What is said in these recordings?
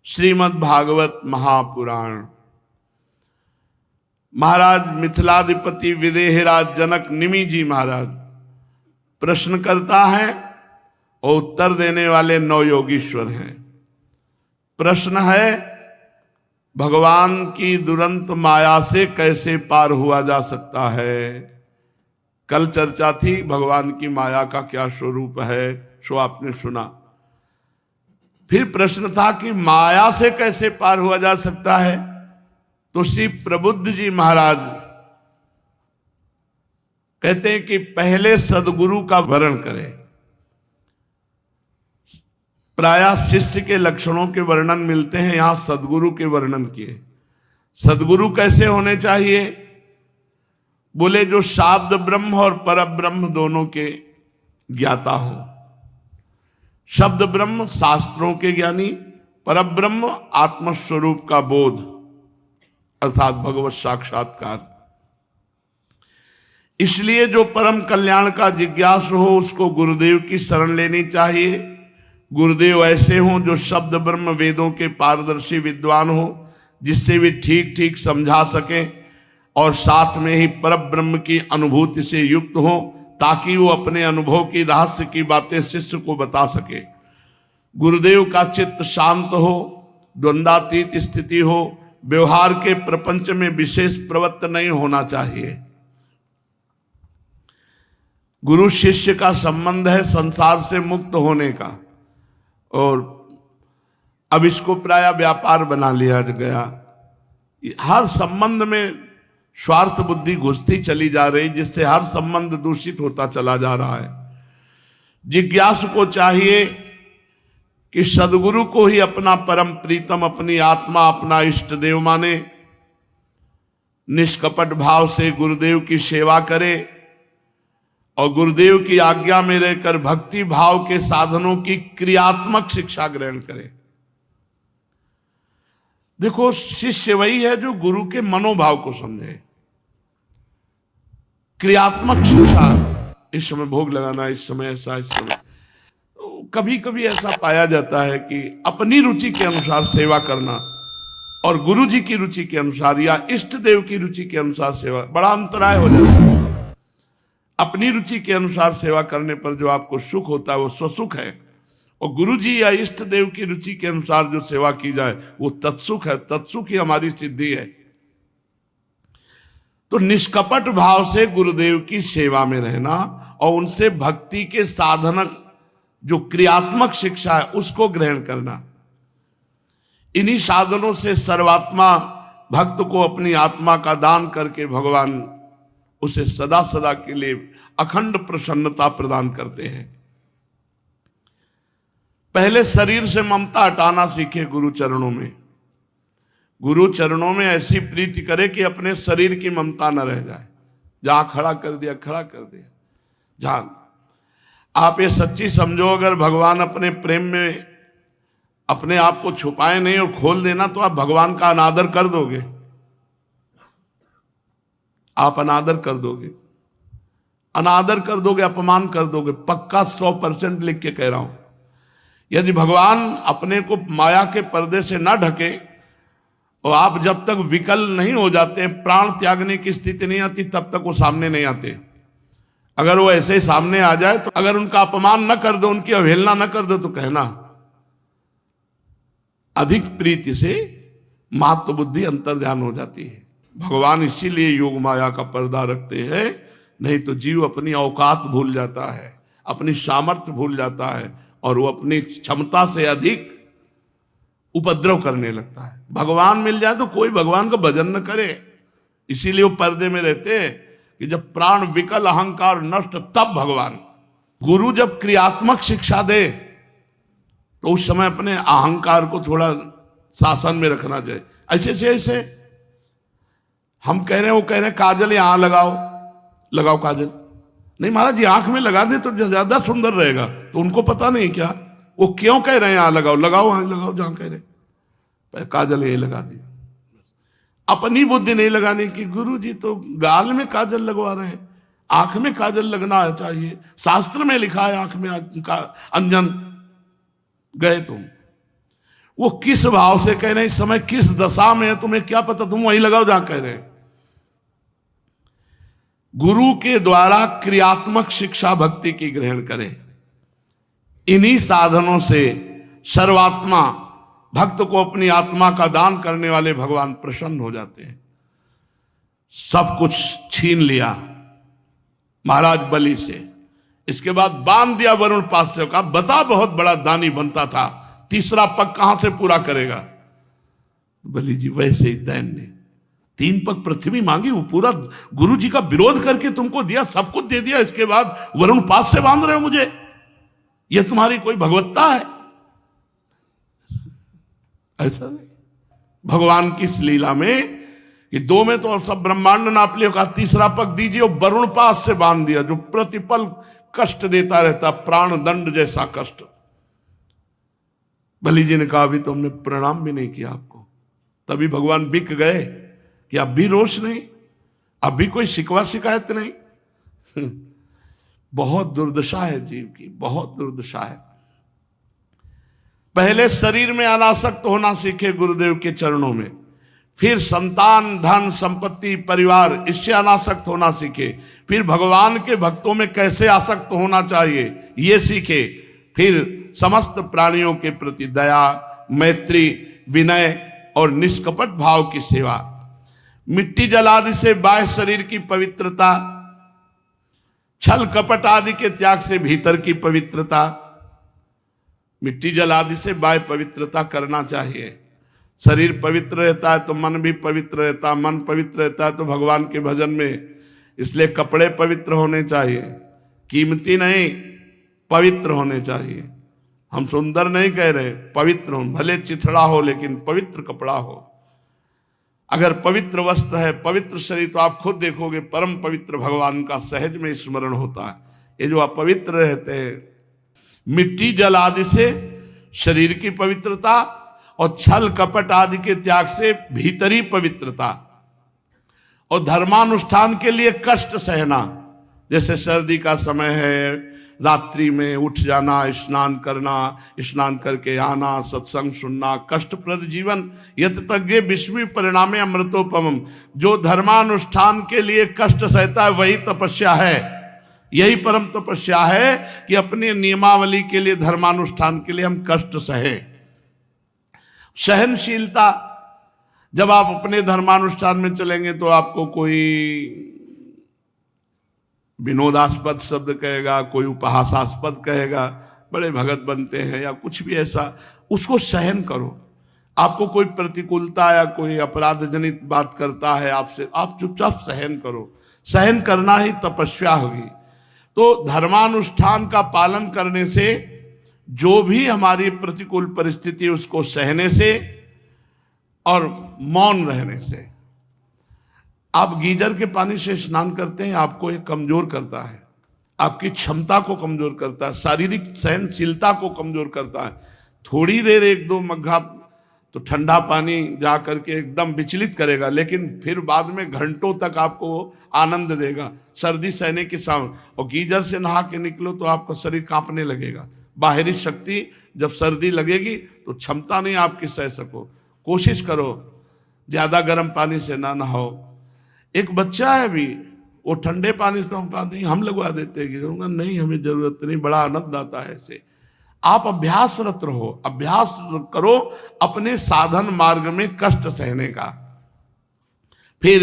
श्रीमद् भागवत महापुराण। महाराज मिथिलाधिपति विदेहराज जनक निमि जी महाराज प्रश्न करता है और उत्तर देने वाले 9 योगीश्वर हैं। प्रश्न है, भगवान की दुरंत माया से कैसे पार हुआ जा सकता है। कल चर्चा थी भगवान की माया का क्या स्वरूप है, सो आपने सुना। फिर प्रश्न था कि माया से कैसे पार हुआ जा सकता है, तो श्री प्रबुद्ध जी महाराज कहते हैं कि पहले सदगुरु का वर्ण करें। प्रायः शिष्य के लक्षणों के वर्णन मिलते हैं, यहां सदगुरु के वर्णन किए। सदगुरु कैसे होने चाहिए, बोले जो शाब्द ब्रह्म और पर ब्रह्म दोनों के ज्ञाता हो। शब्द ब्रह्म शास्त्रों के ज्ञानी, पर ब्रह्म आत्मस्वरूप का बोध अर्थात भगवत साक्षात्कार। इसलिए जो परम कल्याण का जिज्ञासु हो उसको गुरुदेव की शरण लेनी चाहिए। गुरुदेव ऐसे हों जो शब्द ब्रह्म वेदों के पारदर्शी विद्वान हो, जिससे वे ठीक ठीक समझा सकें और साथ में ही परब्रह्म की अनुभूति से युक्त हो, ताकि वो अपने अनुभव की रहस्य की बातें शिष्य को बता सके। गुरुदेव का चित्त शांत हो, द्वंद्वातीत स्थिति हो, व्यवहार के प्रपंच में विशेष प्रवृत्त नहीं होना चाहिए। गुरु शिष्य का संबंध है संसार से मुक्त होने का, और अब इसको प्रायः व्यापार बना लिया गया। हर संबंध में स्वार्थ बुद्धि घुसती चली जा रही, जिससे हर संबंध दूषित होता चला जा रहा है। जिज्ञासु को चाहिए कि सदगुरु को ही अपना परम प्रीतम, अपनी आत्मा, अपना इष्ट देव माने, निष्कपट भाव से गुरुदेव की सेवा करे और गुरुदेव की आज्ञा में रहकर भक्ति भाव के साधनों की क्रियात्मक शिक्षा ग्रहण करे। देखो, शिष्य वही है जो गुरु के मनोभाव को समझे। क्रियात्मक शिक्षा, इस समय भोग लगाना, इस समय ऐसा, इस समय। कभी कभी ऐसा पाया जाता है कि अपनी रुचि के अनुसार सेवा करना और गुरु जी की रुचि के अनुसार या इष्ट देव की रुचि के अनुसार सेवा, बड़ा अंतराय हो जाता है। अपनी रुचि के अनुसार सेवा करने पर जो आपको सुख होता है वो स्वसुख है, और गुरु जी या इष्ट देव की रुचि के अनुसार जो सेवा की जाए वो तत्सुख है। तत्सुख ही हमारी सिद्धि है। तो निष्कपट भाव से गुरुदेव की सेवा में रहना और उनसे भक्ति के साधनक जो क्रियात्मक शिक्षा है उसको ग्रहण करना। इन्हीं साधनों से सर्वात्मा भक्त को अपनी आत्मा का दान करके भगवान उसे सदा सदा के लिए अखंड प्रसन्नता प्रदान करते हैं। पहले शरीर से ममता हटाना सीखे गुरु चरणों में। गुरु चरणों में ऐसी प्रीति करे कि अपने शरीर की ममता न रह जाए। जहां खड़ा कर दिया, खड़ा कर दिया। जहां आप ये सच्ची समझो, अगर भगवान अपने प्रेम में अपने आप को छुपाए नहीं और खोल देना, तो आप भगवान का अनादर कर दोगे। आप अनादर कर दोगे, अनादर कर दोगे, अपमान कर दोगे। पक्का 100% लिख के कह रहा हूं। यदि भगवान अपने को माया के पर्दे से ना ढके और आप जब तक विकल नहीं हो जाते, प्राण त्यागने की स्थिति नहीं आती, तब तक वो सामने नहीं आते। अगर वो ऐसे ही सामने आ जाए तो अगर उनका अपमान न कर दो, उनकी अवहेलना न कर दो, तो कहना अधिक प्रीति से महत्व बुद्धि अंतर्ध्यान हो जाती है। भगवान इसीलिए योग माया का पर्दा रखते हैं, नहीं तो जीव अपनी औकात भूल जाता है, अपनी सामर्थ्य भूल जाता है और वो अपनी क्षमता से अधिक उपद्रव करने लगता है। भगवान मिल जाए तो कोई भगवान का भजन न करे। इसीलिए वो पर्दे में रहते हैं कि जब प्राण विकल, अहंकार नष्ट, तब भगवान। गुरु जब क्रियात्मक शिक्षा दे तो उस समय अपने अहंकार को थोड़ा शासन में रखना चाहिए। ऐसे से ऐसे हम कह रहे हैं, वो कह रहे हैं काजल यहां लगाओ, लगाओ काजल। नहीं महाराज, ये आंख में लगा दे तो ज्यादा सुंदर रहेगा। तो उनको पता नहीं क्या, वो क्यों कह रहे हैं यहां लगाओ, लगाओ वहां लगाओ जहां कह रहे। काजल यही लगा दी। अपनी बुद्धि नहीं लगाने की। गुरु जी तो गाल में काजल लगवा रहे हैं, आंख में काजल लगना चाहिए। शास्त्र में लिखा है आंख में अंजन। गए तुम। वो किस भाव से कह रहे हैं, इस समय किस दशा में है तुम्हें क्या पता, तुम वहीं लगाओ जहां कह रहे हैं। गुरु के द्वारा क्रियात्मक शिक्षा भक्ति की ग्रहण करें। इन्हीं साधनों से सर्वात्मा भक्त को अपनी आत्मा का दान करने वाले भगवान प्रसन्न हो जाते हैं। सब कुछ छीन लिया महाराज बलि से, इसके बाद बांध दिया वरुण पास से, कहा बता बहुत बड़ा दानी बनता था, तीसरा पग कहां से पूरा करेगा। बलि जी वैसे ही दैन्य, 3 पग पृथ्वी मांगी, वो पूरा गुरु जी का विरोध करके तुमको दिया, सब कुछ दे दिया, इसके बाद वरुण पास से बांध रहे हो मुझे, यह तुम्हारी कोई भगवत्ता है? ऐसा नहीं। भगवान की इस लीला में कि 2 में तो सब ब्रह्मांड नाप लिया, कहा तीसरा पग दीजिए, और वरुण पास से बांध दिया, जो प्रतिपल कष्ट देता रहता, प्राण दंड जैसा कष्ट। बलि जी ने कहा अभी तो हमने प्रणाम भी नहीं किया आपको। तभी भगवान बिक गए कि अब भी रोष नहीं, अब भी कोई शिकवा शिकायत नहीं। बहुत दुर्दशा है जीव की, बहुत दुर्दशा है। पहले शरीर में अनासक्त होना सीखे गुरुदेव के चरणों में, फिर संतान, धन, संपत्ति, परिवार, इससे अनासक्त होना सीखे, फिर भगवान के भक्तों में कैसे आसक्त होना चाहिए ये सीखे, फिर समस्त प्राणियों के प्रति दया, मैत्री, विनय और निष्कपट भाव की सेवा, मिट्टी जल आदि से बाह्य शरीर की पवित्रता, छल कपट आदि के त्याग से भीतर की पवित्रता। मिट्टी जल आदि से बाह्य पवित्रता करना चाहिए। शरीर पवित्र रहता है तो मन भी पवित्र रहता है, मन पवित्र रहता है तो भगवान के भजन में, इसलिए कपड़े पवित्र होने चाहिए, कीमती नहीं, पवित्र होने चाहिए। हम सुंदर नहीं कह रहे, पवित्र हो, भले चिथड़ा हो लेकिन पवित्र कपड़ा हो। अगर पवित्र वस्त्र है, पवित्र शरीर, तो आप खुद देखोगे परम पवित्र भगवान का सहज में स्मरण होता है। ये जो अपवित्र रहते हैं, मिट्टी जल आदि से शरीर की पवित्रता और छल कपट आदि के त्याग से भीतरी पवित्रता, और धर्मानुष्ठान के लिए कष्ट सहना, जैसे सर्दी का समय है, रात्रि में उठ जाना, स्नान करना, स्नान करके आना, सत्संग सुनना, कष्टप्रद जीवन यत तज्ञे विस्मय परिणामे अमृतोपमम। जो धर्मानुष्ठान के लिए कष्ट सहता है वही तपस्या है, यही परम तपस्या है कि अपने नियमावली के लिए, धर्मानुष्ठान के लिए हम कष्ट सहें। सहनशीलता, जब आप अपने धर्मानुष्ठान में चलेंगे तो आपको कोई विनोदास्पद शब्द कहेगा, कोई उपहासास्पद कहेगा, बड़े भगत बनते हैं या कुछ भी ऐसा, उसको सहन करो। आपको कोई प्रतिकूलता या कोई अपराध जनित बात करता है आपसे, आप चुपचाप सहन करो। सहन करना ही तपस्या होगी। तो धर्मानुष्ठान का पालन करने से, जो भी हमारी प्रतिकूल परिस्थिति उसको सहने से और मौन रहने से। आप गीजर के पानी से स्नान करते हैं, आपको ये कमजोर करता है, आपकी क्षमता को कमजोर करता है, शारीरिक सहनशीलता को कमजोर करता है। थोड़ी देर 1-2 मग्घा तो ठंडा पानी जा करके एकदम विचलित करेगा, लेकिन फिर बाद में घंटों तक आपको आनंद देगा। सर्दी सहने के सामने, और गीजर से नहा के निकलो तो आपका शरीर कांपने लगेगा। बाहरी शक्ति जब सर्दी लगेगी तो क्षमता नहीं आपकी सह सको। कोशिश करो ज्यादा गर्म पानी से ना नहाओ। एक बच्चा है अभी, वो ठंडे पानी से, कहा नहीं हम लगवा देते हैं, नहीं हमें जरूरत नहीं, बड़ा आनंद आता है ऐसे। आप अभ्यासरत रहो, अभ्यास करो अपने साधन मार्ग में कष्ट सहने का। फिर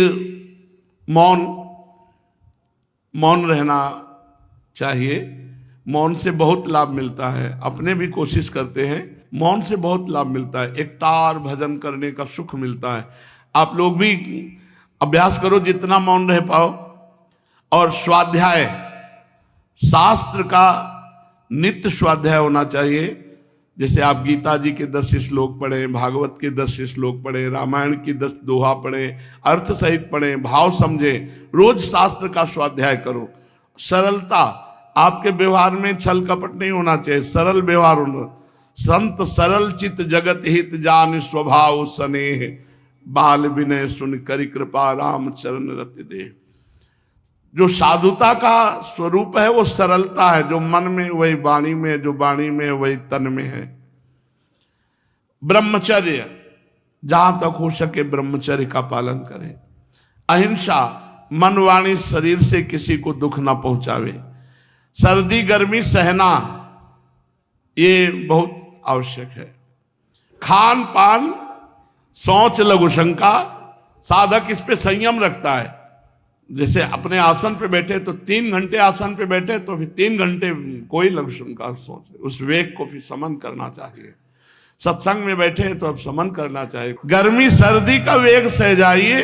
मौन रहना चाहिए। मौन से बहुत लाभ मिलता है, अपने भी कोशिश करते हैं, मौन से बहुत लाभ मिलता है। एक तार भजन करने का सुख मिलता है। आप लोग भी अभ्यास करो जितना मौन रह पाओ। और स्वाध्याय, शास्त्र का नित्य स्वाध्याय होना चाहिए। जैसे आप गीता जी के 10 श्लोक पढ़ें, भागवत के 10 श्लोक पढ़ें, रामायण की 10 दोहा पढ़ें, अर्थ सहित पढ़ें, भाव समझें। रोज शास्त्र का स्वाध्याय करो। सरलता, आपके व्यवहार में छल कपट नहीं होना चाहिए, सरल व्यवहार होना। संत सरल चित जगत हित जान, स्वभाव स्नेह बाल विनय सुन करि कृपा, राम चरण रति दे। जो साधुता का स्वरूप है वो सरलता है, जो मन में वही वाणी में, जो वाणी में वही तन में है। ब्रह्मचर्य, जहां तक हो सके ब्रह्मचर्य का पालन करें। अहिंसा, मन वाणी शरीर से किसी को दुख ना पहुंचावे। सर्दी गर्मी सहना, ये बहुत आवश्यक है। खान पान, शौच लघु शंका, साधक इस पे संयम रखता है। जैसे अपने आसन पे बैठे तो 3 घंटे आसन पे बैठे तो फिर 3 घंटे कोई लघु शंका सोच, उस वेग को फिर समन करना चाहिए। सत्संग में बैठे तो अब समन करना चाहिए। गर्मी सर्दी का वेग सह जाइए।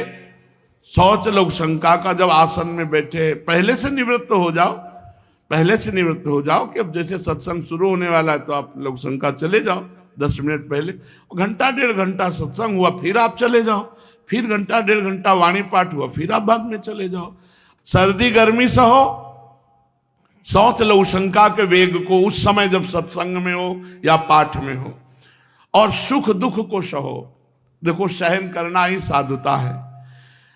शौच लघु शंका का जब आसन में बैठे पहले से निवृत्त हो जाओ, पहले से निवृत्त हो जाओ कि अब जैसे सत्संग शुरू होने वाला है तो आप लघु शंका चले जाओ 10 मिनट पहले। घंटा 1.5 घंटा सत्संग हुआ फिर आप चले जाओ, फिर घंटा 1.5 घंटा वाणी पाठ हुआ फिर आप बाद में चले जाओ। सर्दी गर्मी सहो, शौच लघु शंका के वेग को उस समय जब सत्संग में हो या पाठ में हो। और सुख दुख को सहो, देखो सहन करना ही साधुता है।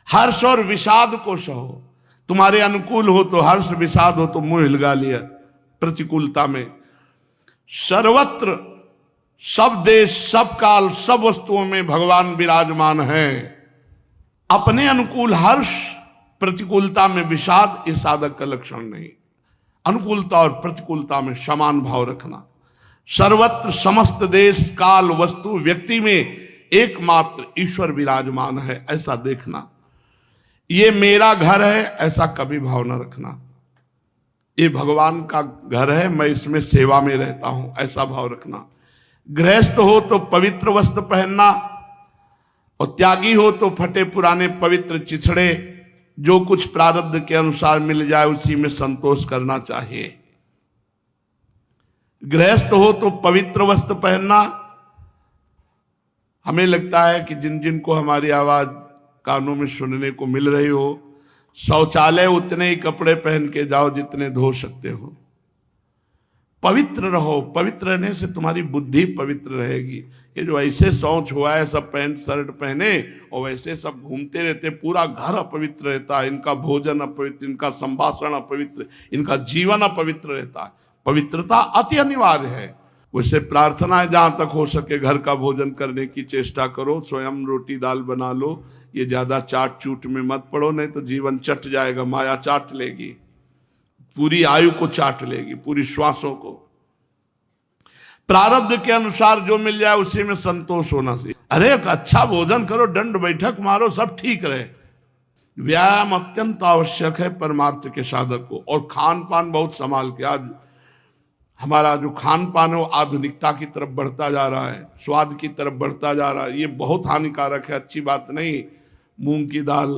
हर्ष और विषाद को सहो, तुम्हारे अनुकूल हो तो हर्ष, विषाद हो तो मुंह हिलगा लिया प्रतिकूलता में। सर्वत्र सब देश सब काल सब वस्तुओं में भगवान विराजमान है। अपने अनुकूल हर्ष, प्रतिकूलता में विषाद, ये साधक का लक्षण नहीं। अनुकूलता और प्रतिकूलता में समान भाव रखना। सर्वत्र समस्त देश काल वस्तु व्यक्ति में एकमात्र ईश्वर विराजमान है, ऐसा देखना। ये मेरा घर है ऐसा कभी भाव न रखना। ये भगवान का घर है, मैं इसमें सेवा में रहता हूं, ऐसा भाव रखना। गृहस्थ हो तो पवित्र वस्त्र पहनना, और त्यागी हो तो फटे पुराने पवित्र चिछड़े, जो कुछ प्रारब्ध के अनुसार मिल जाए उसी में संतोष करना चाहिए। गृहस्थ हो तो पवित्र वस्त्र पहनना। हमें लगता है कि जिन जिन को हमारी आवाज कानों में सुनने को मिल रही हो, शौचालय उतने ही कपड़े पहन के जाओ जितने धो सकते हो। पवित्र रहो, पवित्र रहने से तुम्हारी बुद्धि पवित्र रहेगी। ये जो ऐसे शौच हुआ है, सब पैंट शर्ट पहने और वैसे सब घूमते रहते, पूरा घर अपवित्र रहता है। इनका भोजन अपवित्र, इनका संभाषण अपवित्र, इनका जीवन अपवित्र रहता है। पवित्रता अति अनिवार्य है। वैसे प्रार्थना है जहां तक हो सके घर का भोजन करने की चेष्टा करो। स्वयं रोटी दाल बना लो, ये ज्यादा चाट चूट में मत पड़ो, नहीं तो जीवन चट जाएगा। माया चाट लेगी, पूरी आयु को चाट लेगी, पूरी श्वासों को। प्रारब्ध के अनुसार जो मिल जाए उसी में संतोष होना चाहिए। अरे अच्छा भोजन करो, दंड बैठक मारो, सब ठीक रहे। व्यायाम अत्यंत आवश्यक है परमार्थ के साधक को। और खान पान बहुत संभाल के। आज हमारा जो खान पान है वो आधुनिकता की तरफ बढ़ता जा रहा है, स्वाद की तरफ बढ़ता जा रहा है। ये बहुत हानिकारक है, अच्छी बात नहीं। मूंग की दाल,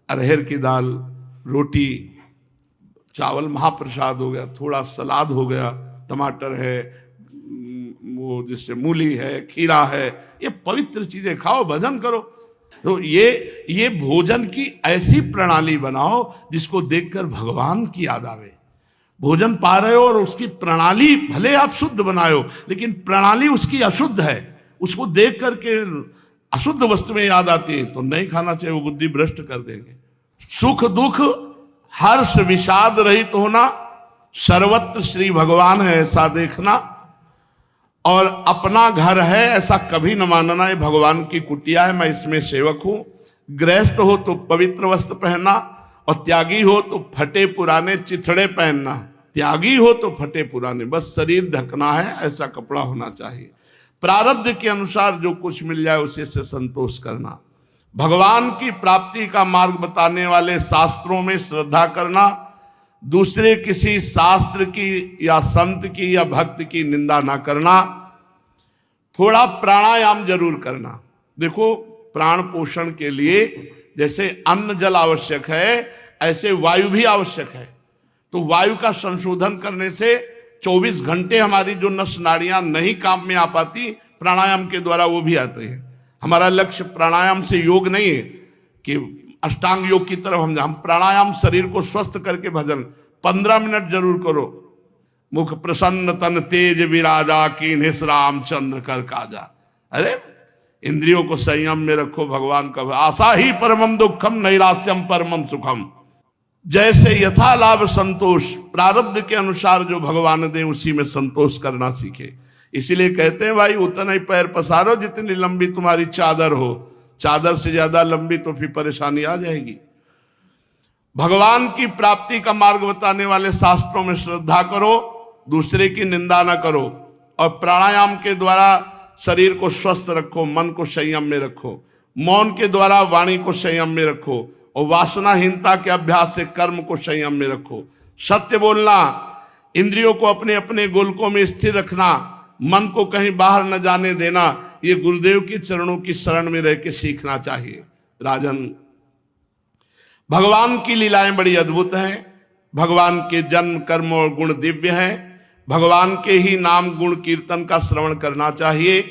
अरहर की दाल, रोटी, चावल महाप्रसाद हो गया, थोड़ा सलाद हो गया, टमाटर है, वो जिससे मूली है, खीरा है, ये पवित्र चीजें खाओ, भजन करो। तो ये भोजन की ऐसी प्रणाली बनाओ जिसको देखकर भगवान की याद आवे। भोजन पा रहे हो और उसकी प्रणाली भले आप शुद्ध बनाए हो, लेकिन प्रणाली उसकी अशुद्ध है, उसको देख करके अशुद्ध वस्तु में याद आती है तो नहीं खाना चाहिए, वो बुद्धि भ्रष्ट कर देंगे। सुख दुख हर्ष विषाद रहित होना, सर्वत्र श्री भगवान है ऐसा देखना, और अपना घर है ऐसा कभी न मानना। ये भगवान की कुटिया है, मैं इसमें सेवक हूं। गृहस्थ हो तो पवित्र वस्त्र पहनना, और त्यागी हो तो फटे पुराने चिथड़े पहनना। त्यागी हो तो फटे पुराने, बस शरीर ढकना है ऐसा कपड़ा होना चाहिए। प्रारब्ध के अनुसार जो कुछ मिल जाए उसी से संतोष करना। भगवान की प्राप्ति का मार्ग बताने वाले शास्त्रों में श्रद्धा करना, दूसरे किसी शास्त्र की या संत की या भक्त की निंदा ना करना। थोड़ा प्राणायाम जरूर करना। देखो, प्राण पोषण के लिए जैसे अन्न जल आवश्यक है, ऐसे वायु भी आवश्यक है। तो वायु का संशोधन करने से 24 घंटे हमारी जो नस नाड़ियां नहीं काम में आ पाती, प्राणायाम के द्वारा वो भी आते हैं। हमारा लक्ष्य प्राणायाम से योग नहीं है कि अष्टांग योग की तरफ हम प्राणायाम शरीर को स्वस्थ करके भजन 15 मिनट जरूर करो। मुख प्रसन्न तन तेज विराजा कीन्हे रामचंद्र कर काजा। अरे इंद्रियों को संयम में रखो, भगवान का आशा ही परमम दुखम नैराश्यम परमम सुखम। जैसे यथा लाभ संतोष, प्रारब्ध के अनुसार जो भगवान दे उसी में संतोष करना सीखे। इसीलिए कहते हैं भाई उतना ही पैर पसारो जितनी लंबी तुम्हारी चादर हो, चादर से ज्यादा लंबी तो फिर परेशानी आ जाएगी। भगवान की प्राप्ति का मार्ग बताने वाले शास्त्रों में श्रद्धा करो, दूसरे की निंदा न करो, और प्राणायाम के द्वारा शरीर को स्वस्थ रखो, मन को संयम में रखो, मौन के द्वारा वाणी को संयम में रखो, और वासनाहीनता के अभ्यास से कर्म को संयम में रखो। सत्य बोलना, इंद्रियों को अपने अपने गोलकों में स्थिर रखना, मन को कहीं बाहर न जाने देना, ये गुरुदेव की चरणों की शरण में रह के सीखना चाहिए। राजन, भगवान की लीलाएं बड़ी अद्भुत हैं। भगवान के जन्म कर्म और गुण दिव्य हैं। भगवान के ही नाम गुण कीर्तन का श्रवण करना चाहिए,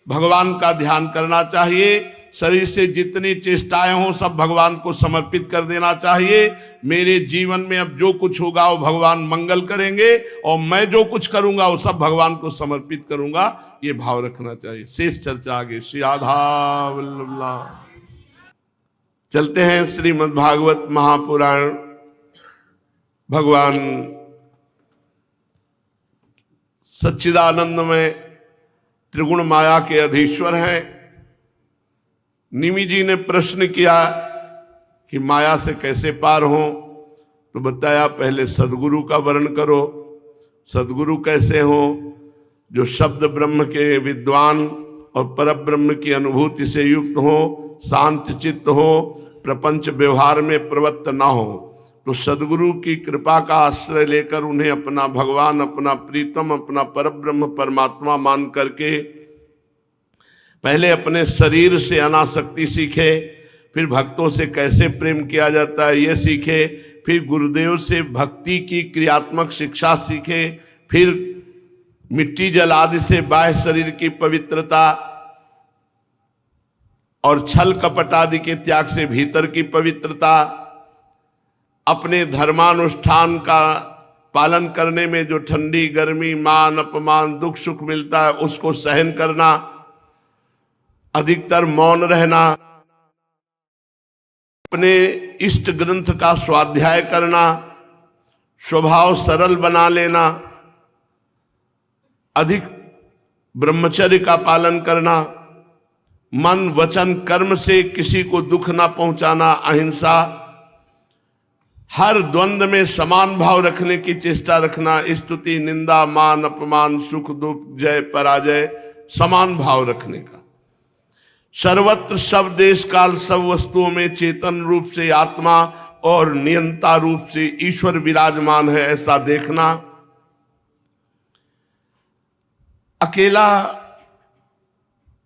भगवान का ध्यान करना चाहिए। शरीर से जितनी चेष्टाएं हों सब भगवान को समर्पित कर देना चाहिए। मेरे जीवन में अब जो कुछ होगा वो भगवान मंगल करेंगे, और मैं जो कुछ करूंगा वो सब भगवान को समर्पित करूंगा, ये भाव रखना चाहिए। शेष चर्चा आगे। श्री राधा वल्लभ। चलते हैं श्रीमद् भागवत महापुराण। भगवान सच्चिदानंद में त्रिगुण माया के अधीश्वर हैं। निमि जी ने प्रश्न किया कि माया से कैसे पार हो, तो बताया पहले सदगुरु का वर्ण करो। सदगुरु कैसे हो? जो शब्द ब्रह्म के विद्वान और परब्रह्म की अनुभूति से युक्त हो, शांत चित्त हो, प्रपंच व्यवहार में प्रवृत्त ना हो। तो सदगुरु की कृपा का आश्रय लेकर उन्हें अपना भगवान, अपना प्रीतम, अपना परब्रह्म परमात्मा मान करके पहले अपने शरीर से अनासक्ति सीखे, फिर भक्तों से कैसे प्रेम किया जाता है ये सीखे, फिर गुरुदेव से भक्ति की क्रियात्मक शिक्षा सीखे, फिर मिट्टी जल आदि से बाह्य शरीर की पवित्रता और छल कपट आदि के त्याग से भीतर की पवित्रता, अपने धर्मानुष्ठान का पालन करने में जो ठंडी गर्मी, मान अपमान, दुख सुख मिलता है उसको सहन करना, अधिकतर मौन रहना, अपने इष्ट ग्रंथ का स्वाध्याय करना, स्वभाव सरल बना लेना, अधिक ब्रह्मचर्य का पालन करना, मन वचन कर्म से किसी को दुख ना पहुंचाना, अहिंसा, हर द्वंद्व में समान भाव रखने की चेष्टा रखना, स्तुति निंदा मान अपमान सुख दुख जय पराजय समान भाव रखने का, सर्वत्र सब देश काल सब वस्तुओं में चेतन रूप से आत्मा और नियंता रूप से ईश्वर विराजमान है ऐसा देखना, अकेला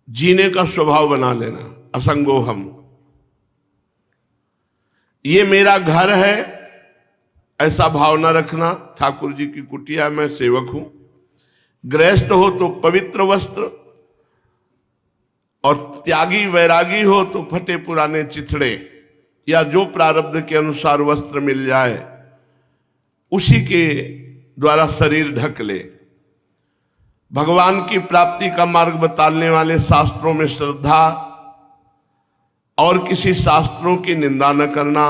जीने का स्वभाव बना लेना, असंगोहम, ये मेरा घर है ऐसा भाव न रखना, ठाकुर जी की कुटिया में सेवक हूं, गृहस्थ हो तो पवित्र वस्त्र और त्यागी वैरागी हो तो फटे पुराने चिथड़े या जो प्रारब्ध के अनुसार वस्त्र मिल जाए उसी के द्वारा शरीर ढक ले। भगवान की प्राप्ति का मार्ग बताने वाले शास्त्रों में श्रद्धा और किसी शास्त्रों की निंदा न करना,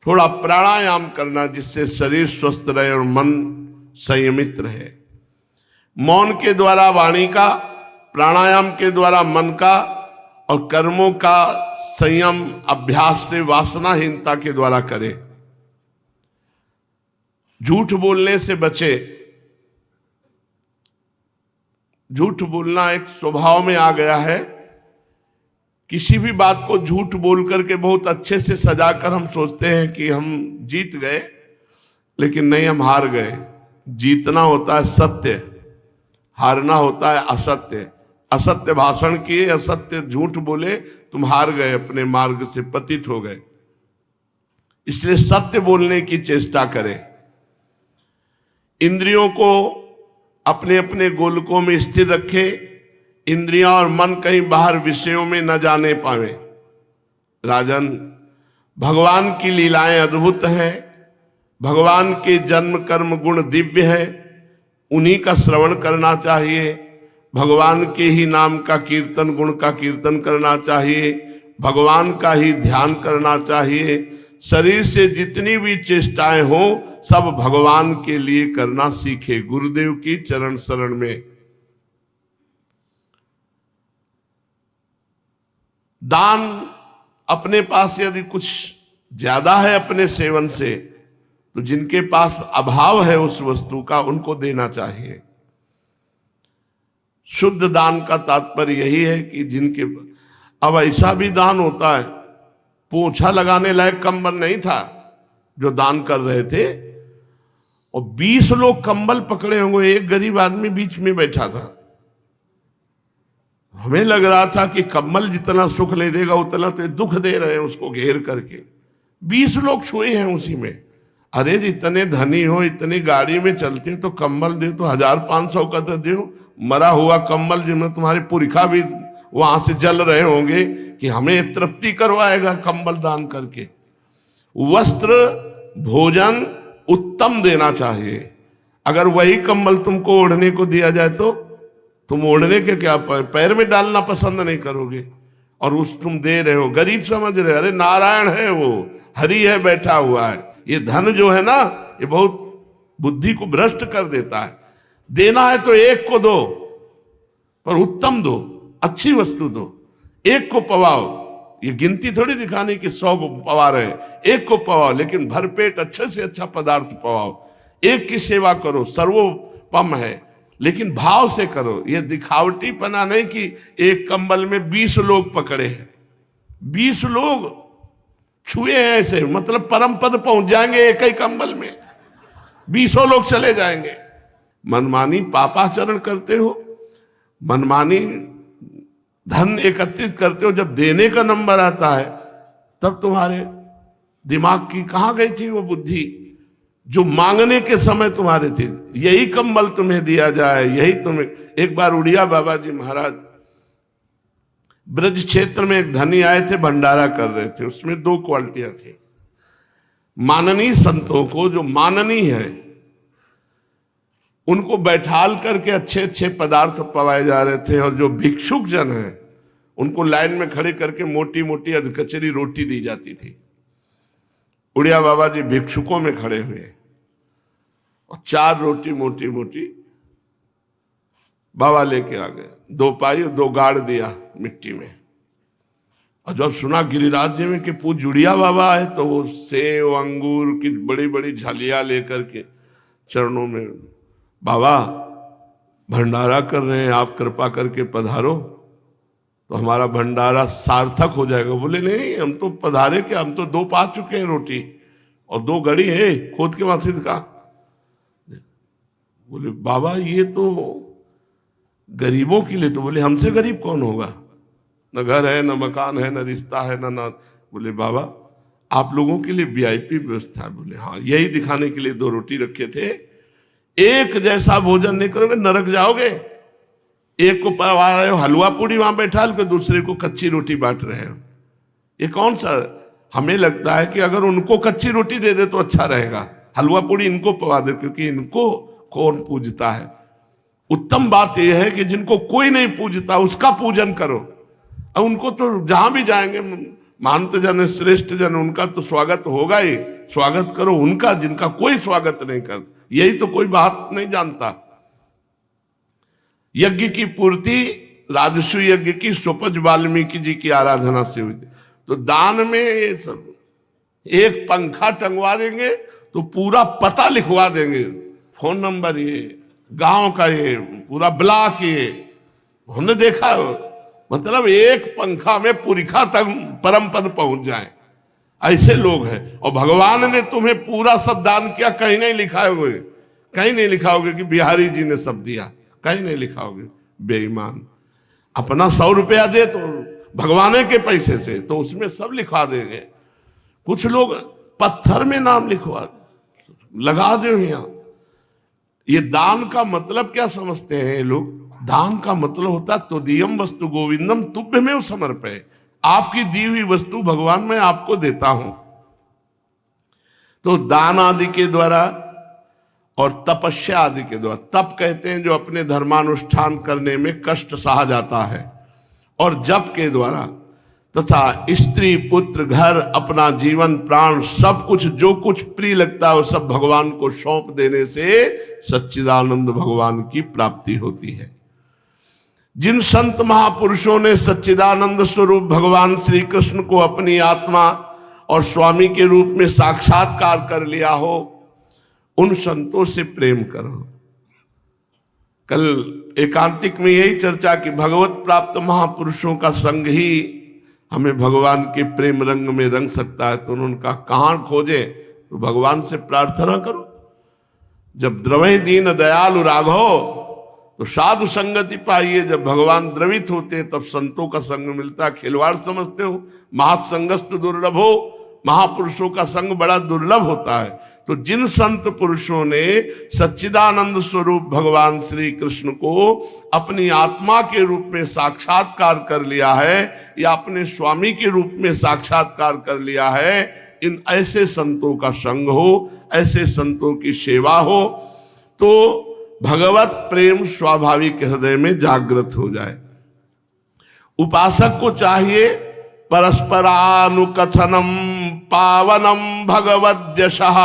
थोड़ा प्राणायाम करना जिससे शरीर स्वस्थ रहे और मन संयमित रहे, मौन के द्वारा वाणी का, प्राणायाम के द्वारा मन का और कर्मों का संयम अभ्यास से वासनाहीनता के द्वारा करे। झूठ बोलने से बचे। झूठ बोलना एक स्वभाव में आ गया है। किसी भी बात को झूठ बोल करके बहुत अच्छे से सजाकर हम सोचते हैं कि हम जीत गए, लेकिन नहीं, हम हार गए। जीतना होता है सत्य, हारना होता है असत्य। असत्य भाषण किए, असत्य झूठ बोले, तुम हार गए, अपने मार्ग से पतित हो गए। इसलिए सत्य बोलने की चेष्टा करें। इंद्रियों को अपने अपने गोलकों में स्थिर रखे, इंद्रियां और मन कहीं बाहर विषयों में न जाने पावे। राजन, भगवान की लीलाएं अद्भुत हैं, भगवान के जन्म कर्म गुण दिव्य हैं, उन्हीं का श्रवण करना चाहिए। भगवान के ही नाम का कीर्तन, गुण का कीर्तन करना चाहिए, भगवान का ही ध्यान करना चाहिए। शरीर से जितनी भी चेष्टाएं हो सब भगवान के लिए करना सीखे, गुरुदेव की चरण शरण में। दान अपने पास यदि कुछ ज्यादा है अपने सेवन से, तो जिनके पास अभाव है उस वस्तु का उनको देना चाहिए। शुद्ध दान का तात्पर्य यही है कि जिनके, अब ऐसा भी दान होता है, पोछा लगाने लायक कंबल नहीं था जो दान कर रहे थे, और 20 लोग कंबल पकड़े होंगे, एक गरीब आदमी बीच में बैठा था। हमें लग रहा था कि कंबल जितना सुख ले देगा उतना तो दुख दे रहे हैं उसको घेर करके। 20 लोग छुए हैं उसी में। अरे इतने धनी हो, इतनी गाड़ी में चलते तो कंबल दे तो 1500 का तो दो, मरा हुआ कंबल जिनमें तुम्हारे पुरखा भी वहां से जल रहे होंगे कि हमें तृप्ति करवाएगा कंबल दान करके। वस्त्र भोजन उत्तम देना चाहिए। अगर वही कंबल तुमको ओढ़ने को दिया जाए तो तुम ओढ़ने के क्या पैर में डालना पसंद नहीं करोगे, और उस तुम दे रहे हो, गरीब समझ रहे, अरे नारायण है वो, हरि है बैठा हुआ है। ये धन जो है ना, ये बहुत बुद्धि को भ्रष्ट कर देता है। देना है तो एक को दो, पर उत्तम दो, अच्छी वस्तु दो। एक को पवाओ, ये गिनती थोड़ी दिखाने की 100 को पवा रहे हैं, एक को पवाओ, लेकिन भरपेट अच्छे से अच्छा पदार्थ पवाओ। एक की सेवा करो, सर्वोपम है, लेकिन भाव से करो। ये दिखावटी पना नहीं कि एक कंबल में 20 लोग पकड़े हैं, 20 लोग छुए हैं ऐसे, मतलब परम पद पहुंच जाएंगे एक ही कंबल में, 20 लोग चले जाएंगे। मनमानी पापाचरण करते हो, मनमानी धन एकत्रित करते हो, जब देने का नंबर आता है तब तुम्हारे दिमाग की कहां गई थी वो बुद्धि जो मांगने के समय तुम्हारे थी। यही कंबल तुम्हें दिया जाए, यही तुम्हें। एक बार उड़िया बाबा जी महाराज ब्रज क्षेत्र में एक धनी आए थे, भंडारा कर रहे थे। उसमें 2 क्वालिटियां थी। माननीय संतों को, जो माननीय है, उनको बैठाल करके अच्छे अच्छे पदार्थ पवाए जा रहे थे, और जो भिक्षुक जन है उनको लाइन में खड़े करके मोटी मोटी अधकचरी रोटी दी जाती थी। उड़िया बाबा जी भिक्षुकों में खड़े हुए और 4 रोटी मोटी मोटी बाबा लेके आ गए। 2 पाई 2 गाड़ दिया मिट्टी में। और जब सुना गिरिराज जी में कि पूज्य उड़िया बाबा है, तो वो सेव अंगूर की बड़ी बड़ी झालियां लेकर के चरणों में, बाबा भंडारा कर रहे हैं, आप कृपा करके पधारो तो हमारा भंडारा सार्थक हो जाएगा। बोले नहीं, हम तो पधारे क्या, हम तो 2 पा चुके हैं रोटी, और 2 गड़ी है खोद के मस्जिद का। बोले बाबा ये तो गरीबों के लिए। तो बोले हमसे गरीब कौन होगा, न घर है, न मकान है, न रिश्ता है, न। बोले बाबा आप लोगों के लिए VIP व्यवस्था है। बोले हाँ, यही दिखाने के लिए 2 रोटी रखे थे। एक जैसा भोजन नहीं करोगे नरक जाओगे। एक को पवा रहे हो हलवा पूड़ी वहां बैठा के, दूसरे को कच्ची रोटी बांट रहे हो। ये कौन सा? हमें लगता है कि अगर उनको कच्ची रोटी दे दे तो अच्छा रहेगा, हलवा पूड़ी इनको पवा दे, क्योंकि इनको कौन पूजता है। उत्तम बात यह है कि जिनको कोई नहीं पूजता उसका पूजन करो। और उनको तो जहां भी जाएंगे महंत जन, श्रेष्ठ जन, उनका तो स्वागत होगा ही। स्वागत करो उनका जिनका कोई स्वागत नहीं करता। यही तो कोई बात नहीं जानता। यज्ञ की पूर्ति राजस्व यज्ञ की स्वपच वाल्मीकि जी की आराधना से हुई थी। तो दान में ये सब, एक पंखा टंगवा देंगे तो पूरा पता लिखवा देंगे, फोन नंबर ये, गांव का ये, पूरा ब्लॉक ये। हमने देखा, मतलब एक पंखा में पुरखा तक परम पद पहुंच जाए, ऐसे लोग हैं। और भगवान ने तुम्हें पूरा सब दान किया, कहीं नहीं लिखा होगे, कहीं नहीं लिखा होगे कि बिहारी जी ने सब दिया, कहीं नहीं लिखा होगे। बेईमान अपना 100 रुपया दे तो भगवान के पैसे से, तो उसमें सब लिखवा देंगे। कुछ लोग पत्थर में नाम लिखवा लगा दे यहाँ। ये दान का मतलब क्या समझते हैं ये लोग? दान का मतलब होता है तुदीयम वस्तु गोविंदम तुभ्यमेव समर्पय। आपकी दी हुई वस्तु भगवान मैं आपको देता हूं। तो दान आदि के द्वारा और तपस्या आदि के द्वारा, तप कहते हैं जो अपने धर्मानुष्ठान करने में कष्ट सहा जाता है, और जप के द्वारा तथा स्त्री पुत्र घर अपना जीवन प्राण सब कुछ जो कुछ प्रिय लगता है वो सब भगवान को सौंप देने से सच्चिदानंद भगवान की प्राप्ति होती है। जिन संत महापुरुषों ने सच्चिदानंद स्वरूप भगवान श्री कृष्ण को अपनी आत्मा और स्वामी के रूप में साक्षात्कार कर लिया हो, उन संतों से प्रेम करो। कल एकांतिक में यही चर्चा कि भगवत प्राप्त महापुरुषों का संग ही हमें भगवान के प्रेम रंग में रंग सकता है। तो उन्होंने कहा कहां खोजे, तो भगवान से प्रार्थना करो। जब द्रवै दीन दयालु राघव, तो साधु संगति पाइए। जब भगवान द्रवित होते हैं तब संतों का संग मिलता है। खिलवाड़ समझते हो, महत्संगस्तु दुर्लभ हो, महापुरुषों का संग बड़ा दुर्लभ होता है। तो जिन संत पुरुषों ने सच्चिदानंद स्वरूप भगवान श्री कृष्ण को अपनी आत्मा के रूप में साक्षात्कार कर लिया है या अपने स्वामी के रूप में साक्षात्कार कर लिया है, इन ऐसे संतों का संग हो, ऐसे संतों की सेवा हो, तो भगवत प्रेम स्वाभाविक हृदय में जागृत हो जाए। उपासक को चाहिए परस्परानुकथनम पावनम भगवद्यशः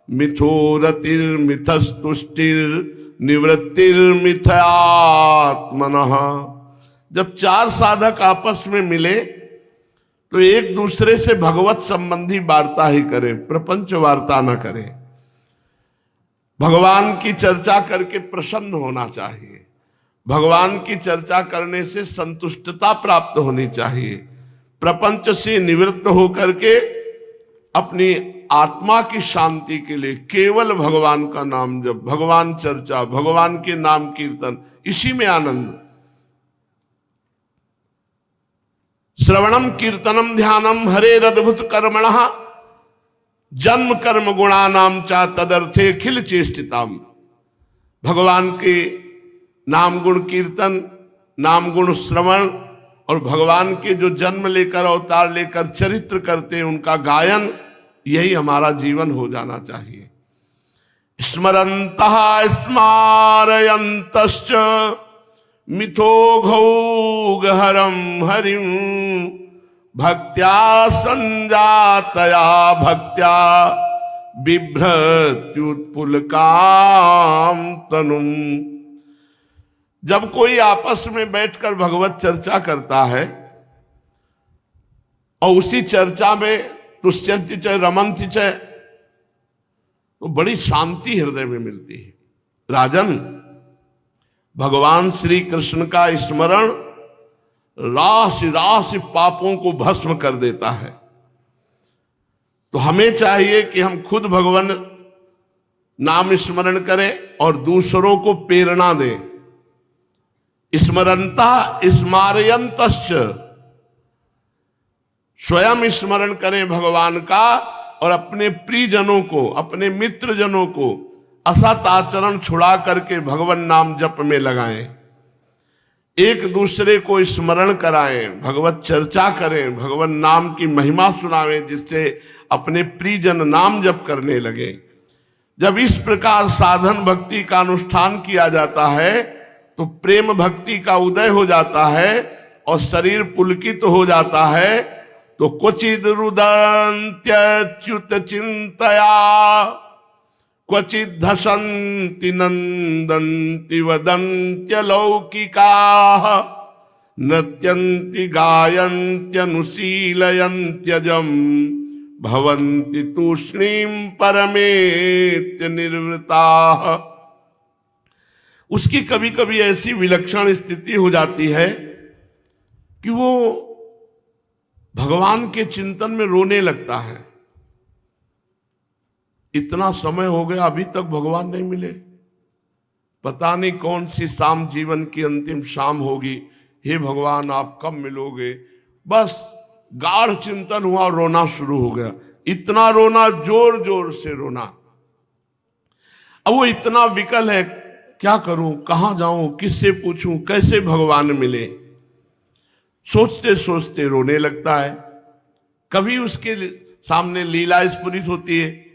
मिथोरतिर्मिथस्तुष्टिर निवृत्तिर्मिथयात्मनः। जब चार साधक आपस में मिले तो एक दूसरे से भगवत संबंधी वार्ता ही करें, प्रपंच वार्ता न करें। भगवान की चर्चा करके प्रसन्न होना चाहिए। भगवान की चर्चा करने से संतुष्टता प्राप्त होनी चाहिए। प्रपंच से निवृत्त होकर के अपनी आत्मा की शांति के लिए केवल भगवान का नाम जप, भगवान चर्चा, भगवान के नाम कीर्तन, इसी में आनंद। श्रवणम कीर्तनम ध्यानम हरेरद्भुत कर्मणः जन्म कर्म गुणानाम चा तदर्थे खिल चेष्टिताम। भगवान के नाम गुण कीर्तन, नाम गुण श्रवण और भगवान के जो जन्म लेकर अवतार लेकर चरित्र करते हैं उनका गायन, यही हमारा जीवन हो जाना चाहिए। स्मरन्तः स्मारयन्तश्च मिथोघौगहरं हरिं भक्त्या संजातया भक्त्या बिभ्रत्युत्पुलकां तनुम्। जब कोई आपस में बैठकर भगवत चर्चा करता है और उसी चर्चा में तुष्यन्ति च रमन्ति च, तो बड़ी शांति हृदय में मिलती है। राजन, भगवान श्री कृष्ण का स्मरण राशि राशि पापों को भस्म कर देता है। तो हमें चाहिए कि हम खुद भगवान नाम स्मरण करें और दूसरों को प्रेरणा दें। स्मरंता स्मारयन्तश्च, स्वयं स्मरण करें भगवान का और अपने प्रियजनों को, अपने मित्र जनों को असत आचरण छुड़ा करके भगवान नाम जप में लगाएं। एक दूसरे को स्मरण कराएं, भगवत चर्चा करें, भगवान नाम की महिमा सुनावें, जिससे अपने प्रियजन नाम जप करने लगे। जब इस प्रकार साधन भक्ति का अनुष्ठान किया जाता है तो प्रेम भक्ति का उदय हो जाता है और शरीर पुलकित हो जाता है। तो क्वचिद रुदन्त्यच्युत चिंतया क्वचिद धसन्ति नंदन्ति वदन्त्य लौकिकाः नृत्यन्ति गायन्त्यनुशीलयन्त्यजं भवन्ति तूष्णीं परमेत्य निर्वृताः। उसकी कभी कभी ऐसी विलक्षण स्थिति हो जाती है कि वो भगवान के चिंतन में रोने लगता है। इतना समय हो गया अभी तक भगवान नहीं मिले, पता नहीं कौन सी शाम जीवन की अंतिम शाम होगी, हे भगवान आप कब मिलोगे। बस गाढ़ चिंतन हुआ और रोना शुरू हो गया। इतना रोना, जोर जोर से रोना। अब वो इतना विकल है, क्या करूं, कहां जाऊं, किससे पूछूं, कैसे भगवान मिले। सोचते सोचते रोने लगता है। कभी उसके सामने लीला स्फुरित होती है।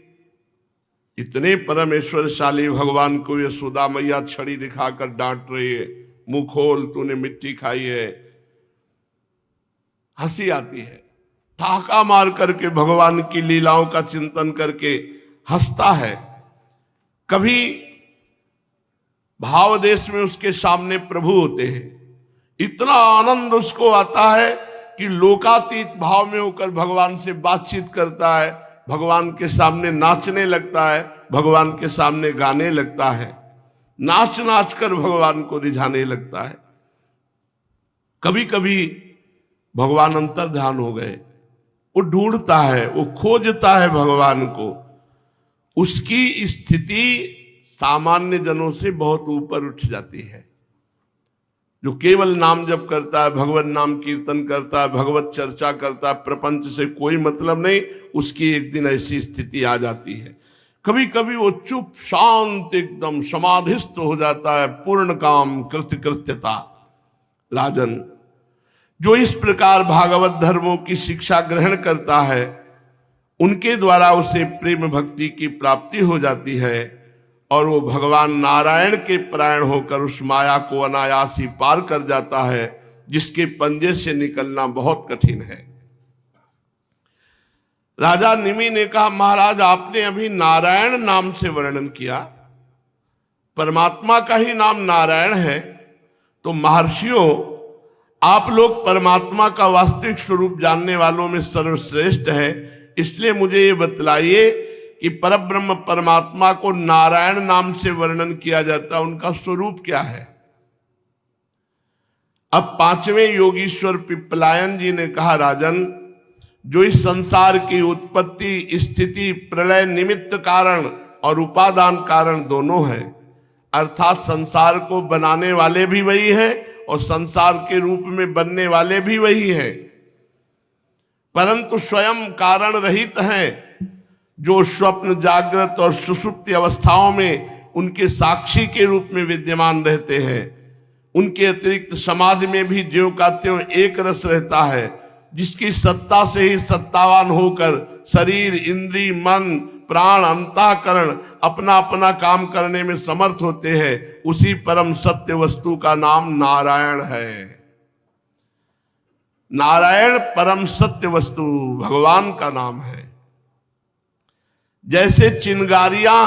इतने परमेश्वरशाली भगवान को यशोदा मैया छड़ी दिखाकर डांट रही है, मुंह खोल, तूने मिट्टी खाई है। हंसी आती है, ठहाका मार करके भगवान की लीलाओं का चिंतन करके हंसता है। कभी भाव देश में उसके सामने प्रभु होते हैं, इतना आनंद उसको आता है कि लोकातीत भाव में होकर भगवान से बातचीत करता है, भगवान के सामने नाचने लगता है, भगवान के सामने गाने लगता है, नाच नाच कर भगवान को रिझाने लगता है। कभी कभी भगवान अंतर ध्यान हो गए, वो ढूंढता है, वो खोजता है भगवान को। उसकी स्थिति सामान्य जनों से बहुत ऊपर उठ जाती है। जो केवल नाम जप करता है, भगवत नाम कीर्तन करता है, भगवत चर्चा करता है, प्रपंच से कोई मतलब नहीं, उसकी एक दिन ऐसी स्थिति आ जाती है। कभी कभी वो चुप शांत एकदम समाधिस्थ हो जाता है, पूर्ण काम कृत्यता। राजन, जो इस प्रकार भागवत धर्मों की शिक्षा ग्रहण करता है, उनके द्वारा उसे प्रेम भक्ति की प्राप्ति हो जाती है और वो भगवान नारायण के परायण होकर उस माया को अनायास ही पार कर जाता है, जिसके पंजे से निकलना बहुत कठिन है। राजा निमि ने कहा, महाराज आपने अभी नारायण नाम से वर्णन किया, परमात्मा का ही नाम नारायण है, तो महर्षियों आप लोग परमात्मा का वास्तविक स्वरूप जानने वालों में सर्वश्रेष्ठ है, इसलिए मुझे ये बतलाइए कि परब्रह्म परमात्मा को नारायण नाम से वर्णन किया जाता है, उनका स्वरूप क्या है। अब पांचवें योगीश्वर पिप्पलायन जी ने कहा, राजन, जो इस संसार की उत्पत्ति स्थिति प्रलय निमित्त कारण और उपादान कारण दोनों है, अर्थात संसार को बनाने वाले भी वही है और संसार के रूप में बनने वाले भी वही है, परंतु स्वयं कारण रहित हैं, जो स्वप्न जागृत और सुषुप्ति अवस्थाओं में उनके साक्षी के रूप में विद्यमान रहते हैं। उनके अतिरिक्त समाज में भी ज्यों का त्यों एक रस रहता है, जिसकी सत्ता से ही सत्तावान होकर शरीर इंद्रिय मन प्राण अंतःकरण अपना अपना काम करने में समर्थ होते हैं, उसी परम सत्य वस्तु का नाम नारायण है। नारायण परम सत्य वस्तु भगवान का नाम है। जैसे चिंगारियां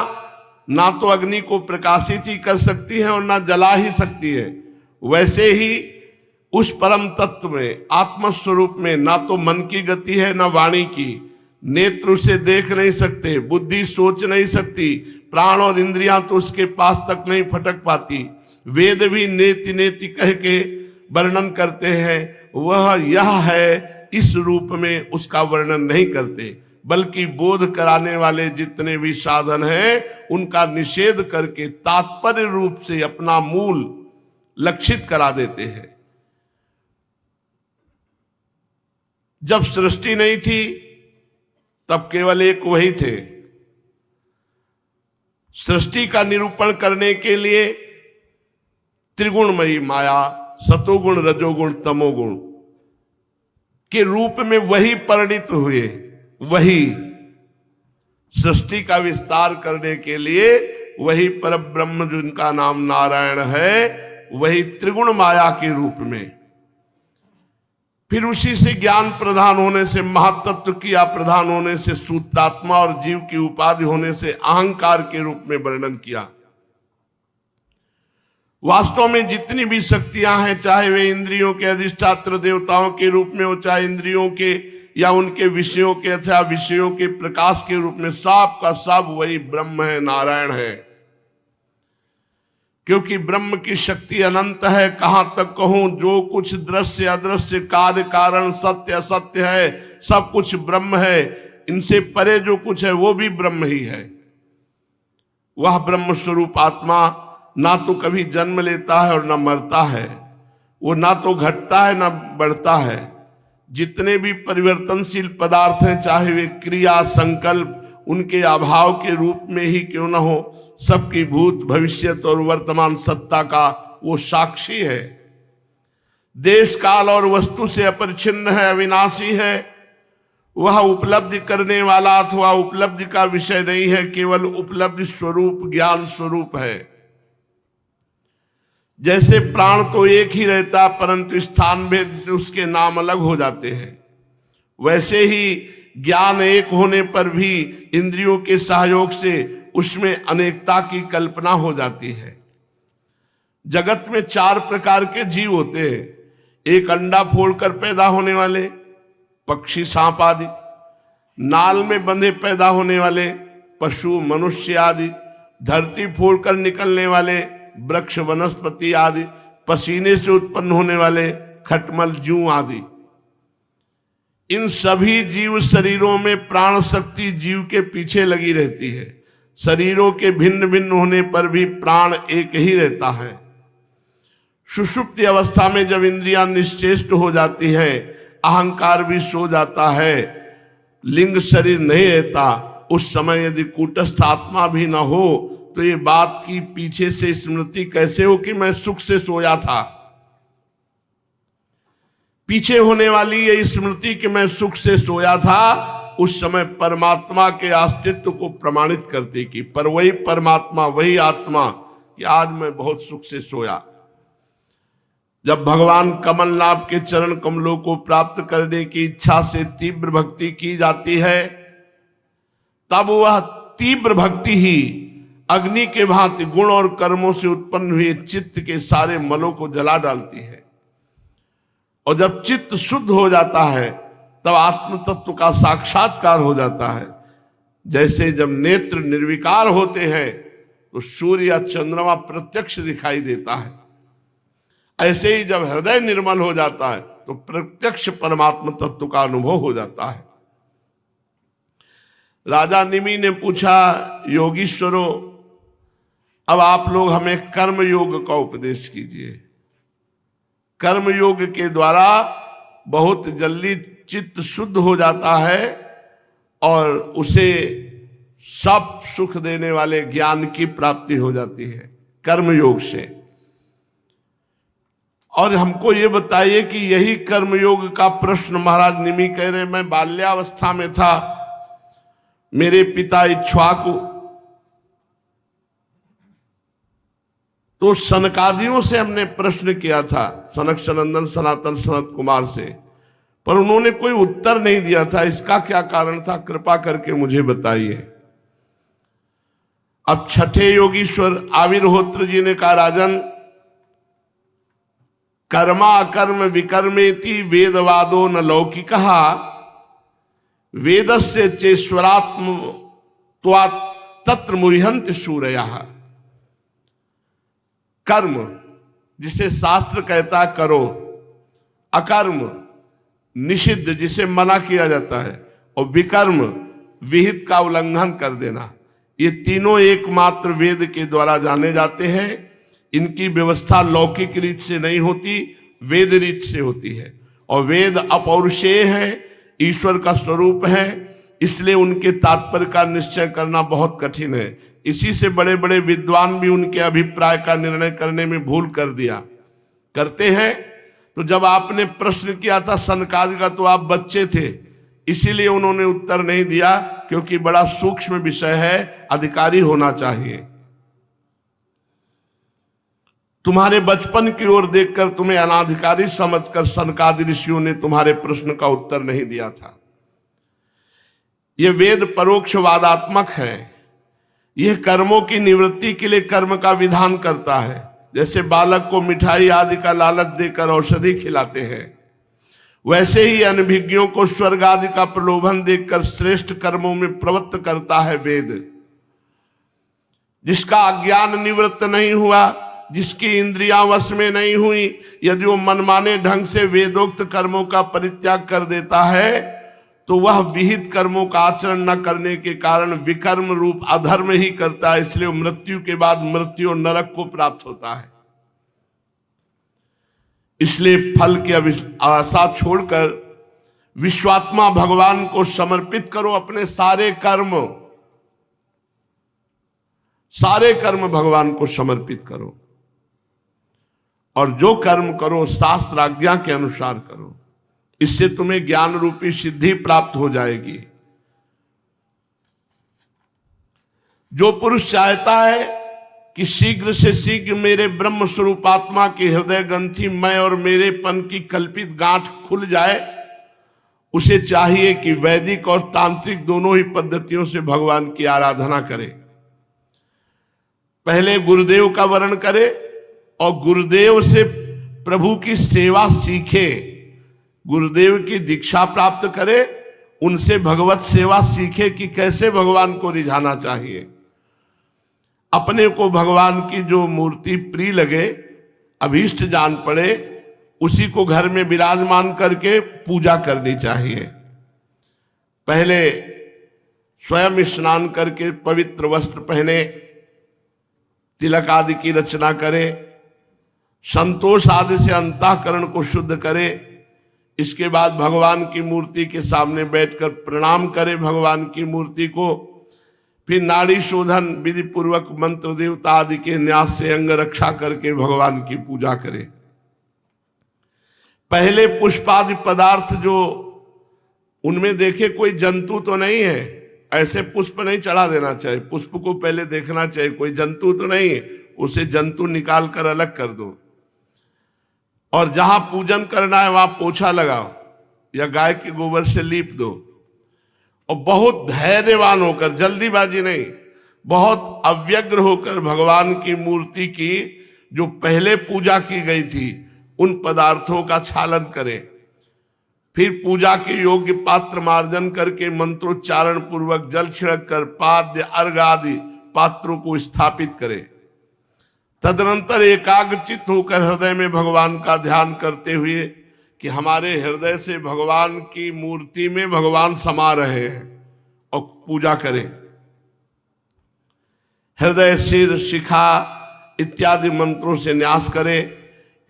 ना तो अग्नि को प्रकाशित ही कर सकती हैं और ना जला ही सकती है, वैसे ही उस परम तत्व में आत्मस्वरूप में ना तो मन की गति है ना वाणी की, नेत्र उसे देख नहीं सकते, बुद्धि सोच नहीं सकती, प्राण और इंद्रियां तो उसके पास तक नहीं फटक पाती, वेद भी नेति नेति कह के वर्णन करते हैं, वह यह है इस रूप में उसका वर्णन नहीं करते, बल्कि बोध कराने वाले जितने भी साधन हैं उनका निषेध करके तात्पर्य रूप से अपना मूल लक्षित करा देते हैं। जब सृष्टि नहीं थी तब केवल एक वही थे। सृष्टि का निरूपण करने के लिए त्रिगुणमयी माया सतोगुण रजोगुण तमोगुण के रूप में वही परिणित हुए। वही सृष्टि का विस्तार करने के लिए वही परब्रह्म जिनका नाम नारायण है, वही त्रिगुण माया के रूप में, फिर उसी से ज्ञान प्रधान होने से महातत्व किया प्रधान होने से सूत्रात्मा और जीव की उपाधि होने से अहंकार के रूप में वर्णन किया। वास्तव में जितनी भी शक्तियां हैं, चाहे वे इंद्रियों के अधिष्ठात्र देवताओं के रूप में हो, चाहे इंद्रियों के या उनके विषयों के अथवा विषयों के प्रकाश के रूप में, सब का सब वही ब्रह्म है, नारायण है। क्योंकि ब्रह्म की शक्ति अनंत है। कहां तक कहूं, जो कुछ दृश्य अदृश्य कार्य कारण सत्य असत्य है, सब कुछ ब्रह्म है। इनसे परे जो कुछ है वो भी ब्रह्म ही है। वह ब्रह्म स्वरूप आत्मा ना तो कभी जन्म लेता है और ना मरता है, वो ना तो घटता है ना बढ़ता है। जितने भी परिवर्तनशील पदार्थ हैं, चाहे वे क्रिया संकल्प उनके अभाव के रूप में ही क्यों न हो, सबकी भूत भविष्यत और वर्तमान सत्ता का वो साक्षी है। देश काल और वस्तु से अपरिच्छिन्न है, अविनाशी है। वह उपलब्धि करने वाला अथवा उपलब्धि का विषय नहीं है, केवल उपलब्धि स्वरूप ज्ञान स्वरूप है। जैसे प्राण तो एक ही रहता परंतु स्थान भेद से उसके नाम अलग हो जाते हैं, वैसे ही ज्ञान एक होने पर भी इंद्रियों के सहयोग से उसमें अनेकता की कल्पना हो जाती है। जगत में 4 प्रकार के जीव होते हैं। एक अंडा फोड़कर पैदा होने वाले पक्षी, सांप आदि, नाल में बंधे पैदा होने वाले पशु, मनुष्य आदि, धरती फोड़कर निकलने वाले वृक्ष, वनस्पति आदि, पसीने से उत्पन्न होने वाले खटमल, जूं आदि। इन सभी जीव शरीरों में प्राण शक्ति जीव के पीछे लगी रहती है। शरीरों के भिन्न भिन्न होने पर भी प्राण एक ही रहता है। सुषुप्ति अवस्था में जब इंद्रियां निश्चेष्ट हो जाती है, अहंकार भी सो जाता है, लिंग शरीर नहीं रहता, उस समय यदि कूटस्थ आत्मा भी न हो तो ये बात की पीछे से स्मृति कैसे हो कि मैं सुख से सोया था। पीछे होने वाली ये स्मृति कि मैं सुख से सोया था, उस समय परमात्मा के अस्तित्व को प्रमाणित करती कि पर वही परमात्मा, वही आत्मा कि आज मैं बहुत सुख से सोया। जब भगवान कमलनाभ के चरण कमलों को प्राप्त करने की इच्छा से तीव्र भक्ति की जाती है, तब वह तीव्र भक्ति ही अग्नि के भांति गुण और कर्मों से उत्पन्न हुए चित्त के सारे मलों को जला डालती है। और जब चित्त शुद्ध हो जाता है तब आत्म तत्व का साक्षात्कार हो जाता है। जैसे जब नेत्र निर्विकार होते हैं तो सूर्य या चंद्रमा प्रत्यक्ष दिखाई देता है, ऐसे ही जब हृदय निर्मल हो जाता है तो प्रत्यक्ष परमात्मा तत्व का अनुभव हो जाता है। राजा निमि ने पूछा, योगीश्वरों, अब आप लोग हमें कर्म योग का उपदेश कीजिए। कर्म योग के द्वारा बहुत जल्दी चित्त शुद्ध हो जाता है और उसे सब सुख देने वाले ज्ञान की प्राप्ति हो जाती है कर्म योग से। और हमको ये बताइए कि यही कर्म योग का प्रश्न महाराज निमि कह रहे, मैं बाल्यावस्था में था, मेरे पिता इक्ष्वाकु तो सनकादियों से हमने प्रश्न किया था, सनक सनंदन सनातन सनत कुमार से, पर उन्होंने कोई उत्तर नहीं दिया था। इसका क्या कारण था, कृपा करके मुझे बताइए। अब छठे योगीश्वर आविर्होत्र जी ने कहा, राजन, कर्मा अकर्म विकर्मेति वेदवादो न लौकिकः वेदस्य चेश्वरात्म तत्र मुह्यन्ति सूरयः। कर्म जिसे शास्त्र कहता है करो, अकर्म निषिद्ध जिसे मना किया जाता है, और विकर्म विहित का उल्लंघन कर देना, ये तीनों एकमात्र वेद के द्वारा जाने जाते हैं। इनकी व्यवस्था लौकिक रीत से नहीं होती, वेद रीत से होती है। और वेद अपौरुषेय है, ईश्वर का स्वरूप है, इसलिए उनके तात्पर्य का निश्चय करना बहुत कठिन है। इसी से बड़े बड़े विद्वान भी उनके अभिप्राय का निर्णय करने में भूल करते हैं। तो जब आपने प्रश्न किया था सनकादि का तो आप बच्चे थे, इसीलिए उन्होंने उत्तर नहीं दिया, क्योंकि बड़ा सूक्ष्म विषय है, अधिकारी होना चाहिए। तुम्हारे बचपन की ओर देखकर तुम्हें अनाधिकारी समझकर सनकादि ऋषियों ने तुम्हारे प्रश्न का उत्तर नहीं दिया था। यह वेद परोक्षवादात्मक है। यह कर्मों की निवृत्ति के लिए कर्म का विधान करता है। जैसे बालक को मिठाई आदि का लालच देकर औषधि खिलाते हैं, वैसे ही अनभिज्ञों को स्वर्ग आदि का प्रलोभन देकर श्रेष्ठ कर्मों में प्रवृत्त करता है वेद। जिसका अज्ञान निवृत्त नहीं हुआ, जिसकी इंद्रियां वश में नहीं हुई, यदि वो मनमाने ढंग से वेदोक्त कर्मों का परित्याग कर देता है तो वह विहित कर्मों का आचरण न करने के कारण विकर्म रूप अधर्म ही करता है। इसलिए मृत्यु के बाद मृत्यु और नरक को प्राप्त होता है। इसलिए फल की आशा छोड़कर विश्वात्मा भगवान को समर्पित करो। अपने सारे कर्म भगवान को समर्पित करो, और जो कर्म करो शास्त्र आज्ञा के अनुसार करो। इससे तुम्हें ज्ञान रूपी सिद्धि प्राप्त हो जाएगी। जो पुरुष चाहता है कि शीघ्र से शीघ्र मेरे ब्रह्म स्वरूप आत्मा के हृदय ग्रंथि मैं और मेरेपन की कल्पित गांठ खुल जाए, उसे चाहिए कि वैदिक और तांत्रिक दोनों ही पद्धतियों से भगवान की आराधना करे। पहले गुरुदेव का वर्ण करे और गुरुदेव से प्रभु की सेवा सीखे, गुरुदेव की दीक्षा प्राप्त करे, उनसे भगवत सेवा सीखे कि कैसे भगवान को रिझाना चाहिए। अपने को भगवान की जो मूर्ति प्रिय लगे, अभीष्ट जान पड़े, उसी को घर में विराजमान करके पूजा करनी चाहिए। पहले स्वयं स्नान करके पवित्र वस्त्र पहने, तिलक आदि की रचना करे, संतोष आदि से अंतःकरण को शुद्ध करे। इसके बाद भगवान की मूर्ति के सामने बैठकर प्रणाम करे भगवान की मूर्ति को। फिर नाड़ी शोधन विधि पूर्वक मंत्र देवता आदि के न्यास से अंग रक्षा करके भगवान की पूजा करे। पहले पुष्पादि पदार्थ जो उनमें देखे कोई जंतु तो नहीं है, ऐसे पुष्प नहीं चढ़ा देना चाहिए। पुष्प को पहले देखना चाहिए कोई जंतु तो नहीं है, उसे जंतु निकाल कर अलग कर दो। और जहां पूजन करना है वहां पोछा लगाओ या गाय के गोबर से लीप दो। और बहुत धैर्यवान होकर, जल्दीबाजी नहीं, बहुत अव्यग्र होकर भगवान की मूर्ति की जो पहले पूजा की गई थी उन पदार्थों का छालन करें। फिर पूजा के योग्य पात्र मार्जन करके मंत्रोच्चारण पूर्वक जल छिड़क कर पाद्य अर्घ आदि पात्रों को स्थापित करें। तदनंतर एकाग्रचित होकर हृदय में भगवान का ध्यान करते हुए कि हमारे हृदय से भगवान की मूर्ति में भगवान समा रहे हैं, और पूजा करें। हृदय, सिर, शिखा इत्यादि मंत्रों से न्यास करें।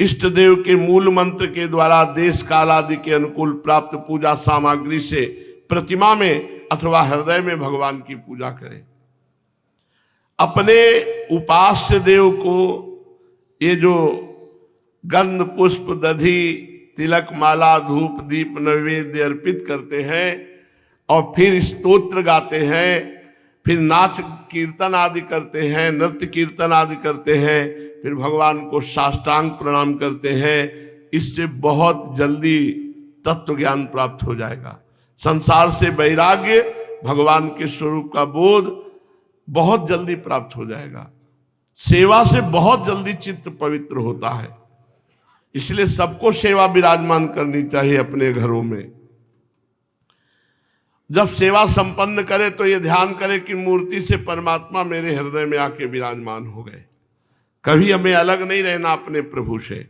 इष्ट देव के मूल मंत्र के द्वारा देश काल आदि के अनुकूल प्राप्त पूजा सामग्री से प्रतिमा में अथवा हृदय में भगवान की पूजा करें। अपने उपास्य देव को ये जो गंध, पुष्प, दधि, तिलक, माला, धूप, दीप, नैवेद्य अर्पित करते हैं और फिर स्तोत्र गाते हैं, फिर नाच कीर्तन आदि करते हैं, नृत्य कीर्तन आदि करते हैं, फिर भगवान को साष्टांग प्रणाम करते हैं, इससे बहुत जल्दी तत्व ज्ञान प्राप्त हो जाएगा। संसार से वैराग्य, भगवान के स्वरूप का बोध बहुत जल्दी प्राप्त हो जाएगा। सेवा से बहुत जल्दी चित्त पवित्र होता है। इसलिए सबको सेवा विराजमान करनी चाहिए अपने घरों में। जब सेवा संपन्न करे तो ये ध्यान करे कि मूर्ति से परमात्मा मेरे हृदय में आके विराजमान हो गए। कभी हमें अलग नहीं रहना अपने प्रभु से।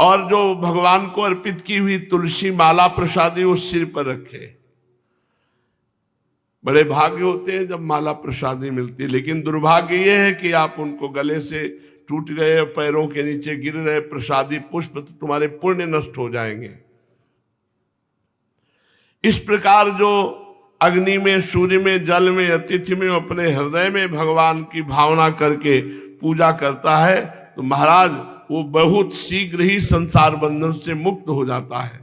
और जो भगवान को अर्पित की हुई तुलसी माला प्रसादी उस सिर पर रखे। बड़े भाग्य होते हैं जब माला प्रसादी मिलती है, लेकिन दुर्भाग्य ये है कि आप उनको गले से टूट गए, पैरों के नीचे गिर रहे प्रसादी पुष्प, तो तुम्हारे पुण्य नष्ट हो जाएंगे। इस प्रकार जो अग्नि में, सूर्य में, जल में, अतिथि में अपने हृदय में भगवान की भावना करके पूजा करता है, तो महाराज वो बहुत शीघ्र ही संसार बंधन से मुक्त हो जाता है।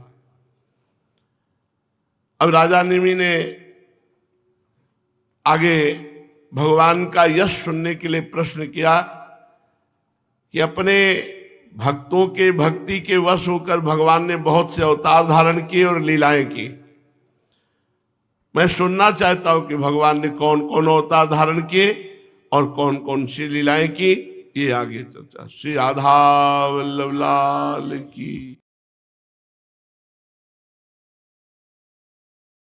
अब राजा निमि ने आगे भगवान का यश सुनने के लिए प्रश्न किया कि अपने भक्तों के भक्ति के वश होकर भगवान ने बहुत से अवतार धारण किए और लीलाएं की। मैं सुनना चाहता हूं कि भगवान ने कौन कौन अवतार धारण किए और कौन कौन सी लीलाएं की। ये आगे चर्चा। श्री राधा वल्लभ लाल की।